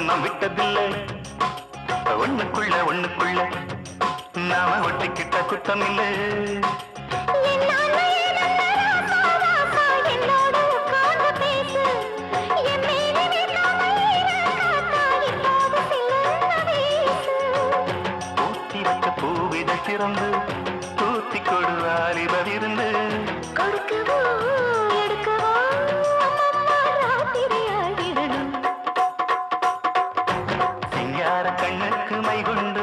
நான் விட்டதில்லை ஒண்ணுக்குள்ள ஒண்ணுக்குள்ள நாம ஒட்டிக்கிட்ட குத்தம் இல்லை ஊத்தி வச்ச பூவித சிறந்து தூத்தி கொடு வாலிபவிருந்து கொடுக்கவோ எடுக்கவோ சிங்கார கண்ணுக்கு மை கொண்டு